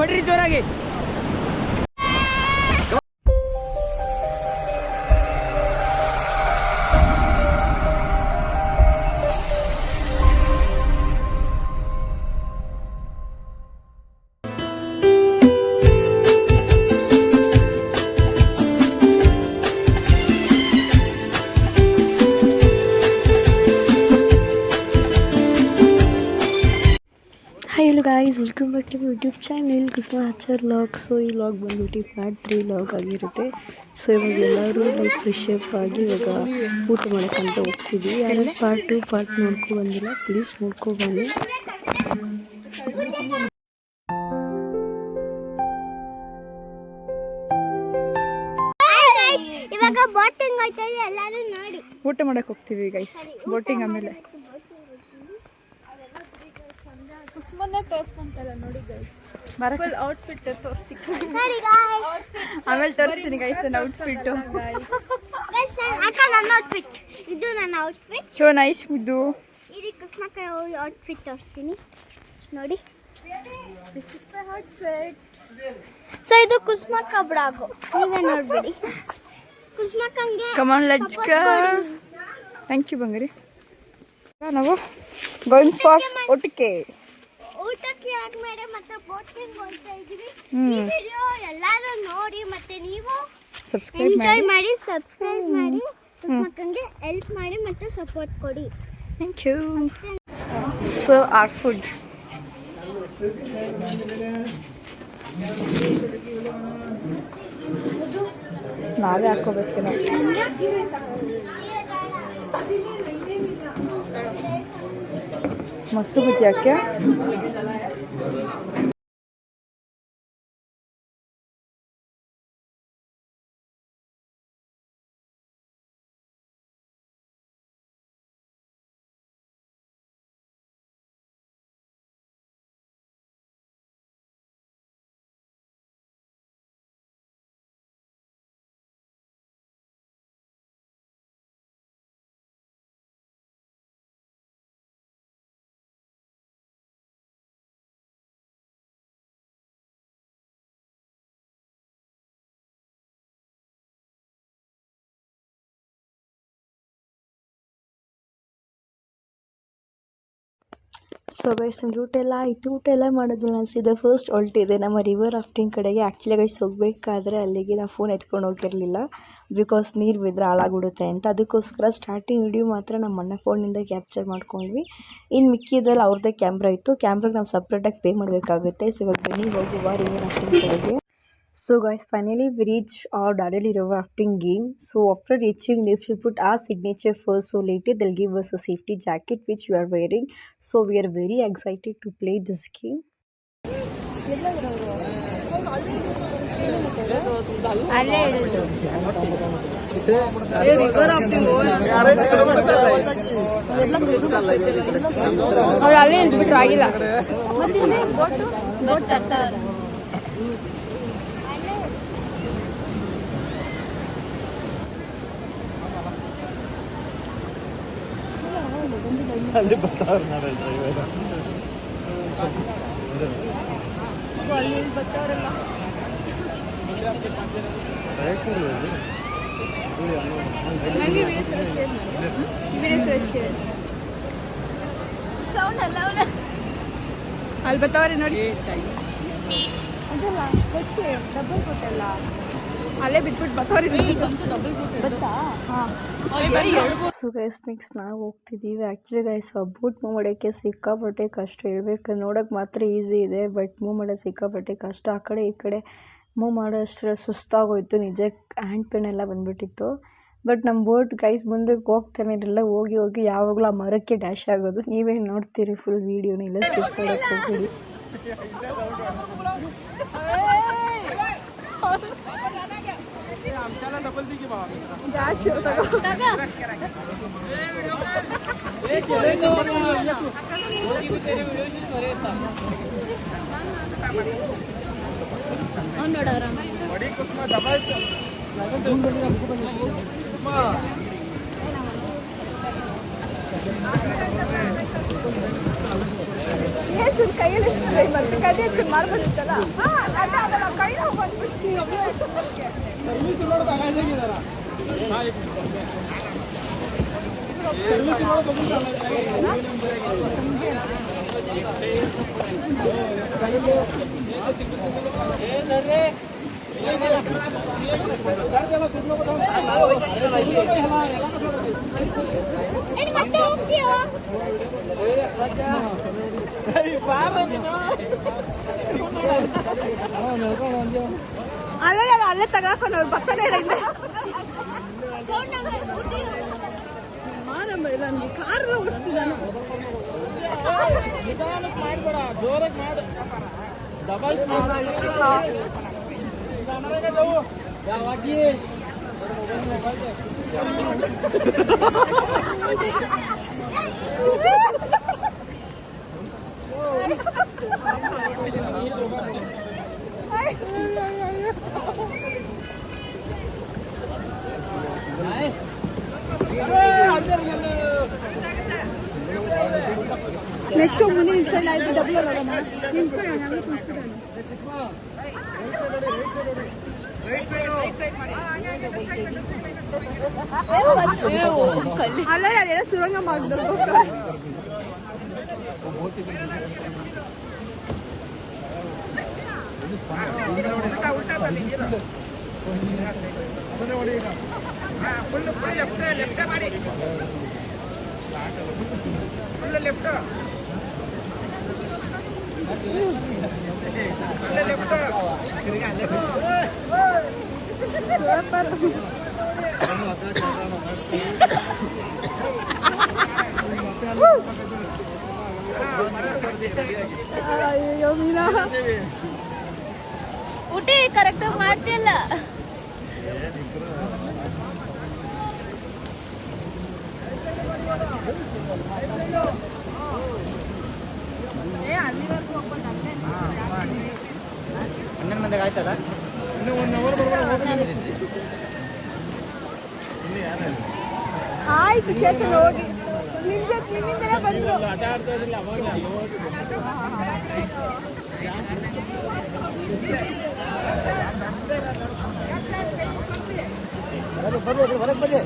ಹೊಡ್ರಿ ಜೋರಾಗಿ. Hi hello guys, welcome back to YouTube channel Kusuma Achar vlog. So ಈ vlog ಬಂದ್ಬಿಟ್ಟು part 3 vlog ಆಗಿರುತ್ತೆ. So ಇವಾಗ ಎಲ್ಲರೂ ಲೈಕ್ ಫ್ರೆಶ್ ಅಪ್ ಆಗಿ ಇವಾಗ ಊಟ ಮಾಡೋಕ್ಕಂತ ಹೋಗ್ತಿದ್ವಿ. ಯಾರು ಪಾರ್ಟ್ 2 ಪಾರ್ಟ್ ನೋಡ್ಕೊ ಬಂದಿಲ್ಲ, ಪ್ಲೀಸ್ ನೋಡ್ಕೊ ಬನ್ನಿ. ಇವಾಗ ಬೋಟಿಂಗ್ ಹೋಗ್ತಾ ಇದೆ, ಎಲ್ಲರೂ ನೋಡಿ. ಊಟ ಮಾಡಕ್ಕೆ ಹೋಗ್ತೀವಿ ಗೈಸ್. ಬೋಟಿಂಗ್ ಆಮೇಲೆ ಕುಸ್ಮನ್ನೇ ತೋರಿಸ್ಕೊಂತಲ್ಲ ನೋಡಿ ಗೈಸ್. ಫುಲ್ ಔಟ್ಫಿಟ್ ತೋರಿಸಿ ಆಮೇಲೆ ತೋರಿಸ್ತೀನಿ ಗೈಸ್ ನನ್ನ ಔಟ್ಫಿಟ್. ಅಕ್ಕ ನನ್ನ ಔಟ್ಫಿಟ್ ಇದು, ನನ್ನ ಔಟ್ಫಿಟ್ ಶೋ ನೈಸ್ ಮುದ್ದು. ಇದು ಕುಸ್ಮಕ್ಕ ಔಟ್ಫಿಟ್ ತೋರಿಸ್ತೀನಿ ನೋಡಿ. This is my outfit. So ಇದು ಕುಸ್ಮಕ್ಕ ಬ್ಲಾಗು, ನೀವೇ ನೋಡ್ಬಿಡಿ. ಕುಸ್ಮಕ್ಕಂಗೆ come on let's go. Thank you ಬಂಗಾರಿ. ನಾವು ಗೋಯಿಂಗ್ ಫಾರ್ ಊಟಕ್ಕೆ ಆದ್ಮೇಲೆ ಮತ್ತೆ ಬೋಟಿಂಗ್ ಹೋಗ್ತಾ ಇದೀವಿ. ಈ ವಿಡಿಯೋ ಎಲ್ಲರೂ ನೋಡಿ, ಮತ್ತೆ ನೀವು ಸಬ್ಸ್ಕ್ರೈಬ್ ಮಾಡಿ, ಸಬ್ಸ್ಕ್ರೈಬ್ ಮಾಡಿ, ಕುಸ್ಮಕ್ಕಂಗೆ ಹೆಲ್ಪ್ ಮಾಡಿ ಮತ್ತೆ ಸಪೋರ್ಟ್ ಕೊಡಿ. Thank you. So our food ನಾವೇ ಹಾಕೋಬೇಕೇನೋ. ಮೊಸರು ಬಜ್ಜಿ ಹಾಕ್ಯ. ಸೊ ಗೈಸ್ ನಮ್ದು ಊಟ ಎಲ್ಲ ಆಯಿತು. ಊಟ ಎಲ್ಲ ಮಾಡಿದ್ಮೇಲೆ ನಾನು ಸೀದಾ ಫಸ್ಟ್ ಹೊರಟಿದೆ ನಮ್ಮ ರಿವರ್ ರಾಫ್ಟಿಂಗ್ ಕಡೆಗೆ. ಆ್ಯಕ್ಚುಲಿ ಗೈಸ್ ಹೋಗಬೇಕಾದ್ರೆ ಅಲ್ಲಿಗೆ ನಾವು ಫೋನ್ ಎತ್ಕೊಂಡು ಹೋಗಿರಲಿಲ್ಲ, ಬಿಕಾಸ್ ನೀರು ಬಿದ್ದರೆ ಹಾಳಾಗ್ಬಿಡುತ್ತೆ ಅಂತ. ಅದಕ್ಕೋಸ್ಕರ ಸ್ಟಾರ್ಟಿಂಗ್ ವಿಡಿಯೋ ಮಾತ್ರ ನಮ್ಮ ಅಣ್ಣ ಫೋನಿಂದ ಕ್ಯಾಪ್ಚರ್ ಮಾಡ್ಕೊಂಡ್ವಿ. ಇನ್ನು ಮಿಕ್ಕಿದಲ್ಲಿ ಅವ್ರದ್ದೇ ಕ್ಯಾಮ್ರಾ ಇತ್ತು. ಕ್ಯಾಮ್ರಾಗೆ ನಾವು ಸಪ್ರೇಟಾಗಿ ಪೇ ಮಾಡಬೇಕಾಗುತ್ತೆ. ಸೊ ಇವಾಗ ಬನ್ನಿ ಹೋಗುವ ರಿವರ್ ರಾಫ್ಟಿಂಗ್ ಕಡೆಗೆ. So guys, finally we reached our Dadali river rafting game. So after reaching, they should put our signature first. So later they'll give us a safety jacket which we are wearing. So we are very excited to play this game. River rafting ಅವ್ರು ಅಲ್ಲೇ ಇದ್ಬಿಟ್ರು ಆಗಿಲ್ಲ. ಅಲ್ಲಿ ಬರ್ತಾವ್ರು ನೋಡಿ driver. ಅಲ್ಲಿ ಬರ್ತಾವ್ರಲ್ಲ. ಅಲ್ಲಿ ಬರ್ತಾವ್ರಿ ನೋಡಿ. ಅದಲ್ಲ double ಕೊಟ್ಟಲ್ಲ, ಅಲ್ಲೇ ಬಿಟ್ಬಿಟ್ಟು ಬರ್ತಾವ್ರಿ. ಸೊ ಗೈಸ್ ನೆಕ್ಸ್ಟ್ ನಾವು ಹೋಗ್ತಿದ್ದೀವಿ. ಆ್ಯಕ್ಚುಲಿ ಗೈಸ್ ಬೋಟ್ ಮೂವ್ ಮಾಡೋಕ್ಕೆ ಸಿಕ್ಕಾಪಟ್ಟೆ ಕಷ್ಟ. ಹೇಳ್ಬೇಕು ನೋಡೋಕೆ ಮಾತ್ರ ಈಸಿ ಇದೆ, ಬಟ್ ಮೂವ್ ಮಾಡೋದು ಸಿಕ್ಕಾಪಟ್ಟೆ ಕಷ್ಟ. ಆ ಕಡೆ ಈ ಕಡೆ ಮೂವ್ ಮಾಡೋ ಅಷ್ಟರ ಸುಸ್ತಾಗೋಯ್ತು, ನಿಜಕ್ಕೆ ಹ್ಯಾಂಡ್ ಪೇನ್ ಎಲ್ಲ ಬಂದುಬಿಟ್ಟಿತ್ತು. ಬಟ್ ನಮ್ಮ ಬೋಟ್ ಗೈಸ್ ಮುಂದಕ್ಕೆ ಹೋಗ್ತಾನೆ ಇರಲಿಲ್ಲ. ಹೋಗಿ ಹೋಗಿ ಯಾವಾಗಲೂ ಆ ಮರಕ್ಕೆ ಡ್ಯಾಶ್ ಆಗೋದು. ನೀವೇ ನೋಡ್ತೀರಿ ಫುಲ್ ವೀಡಿಯೋನ, ಇಲ್ಲ ಸ್ಕಿಪ್ ಮಾಡೋಕ್ಕೆ ಹೋಗ್ಬಿಡಿ. ಕೈಯಲ್ಲಿ ಟ್ರೈ ಮಾಡ್ತೀವಿ ಕೈ ಎತ್ಕೊಂಡು ಮಾಡ್ಬೋದಿತ್ತಲ್ಲ ಕೈ ಮತ್ತೆ ಹೋಗ್ತೀಯೋ ಅಲ್ಲೇ ತಗಾಕೊಂಡು ಅವ್ರು ಬರ್ತಾನೆ ಇಲ್ಲ ನನಗೆ ಕಾರ್ ಓಡಿಸ್ತೀನಿ ನಾನು ಮಾಡ್ಬೇಡ ಜೋರಾಗಿ ಮಾಡು ದಬಾಯಿಸಿ ಯಾವಾಗಿ ನೆಕ್ಸ್ಟ್ ಮುಂದೆ ನಿಂತ್ಕೊಂಡು ಆಯ್ತು ಡಬ್ಲ್ ಹೋಗೋಣ ಅಲ್ಲ ಯಾರೆಲ್ಲ ಸುರಂಗ ಮಾಡಿದ್ರು ಅಯ್ಯೋ ಮೀನಾ ಊಟ ಕರೆಕ್ಟಾಗಿ ಮಾಡ್ತಿಲ್ಲ ಹನ್ನೊಂದು ಮಂದಿಗೆ ಆಯ್ತಲ್ಲ ಇನ್ನು 1 ಅವರ್ ಆಯ್ತು ಚೇತನ್ ಹೋಗಿ ನಿಮ್ಮಿಂದಲೇ ಬಂದ್ರು ಆಟ ಆಡ್ತಾ ಇದ್ದಿಲ್ಲ ಅವಾಗ ಬರ್ರಿ ಹೊರಗೆ ಬರ್ರಿ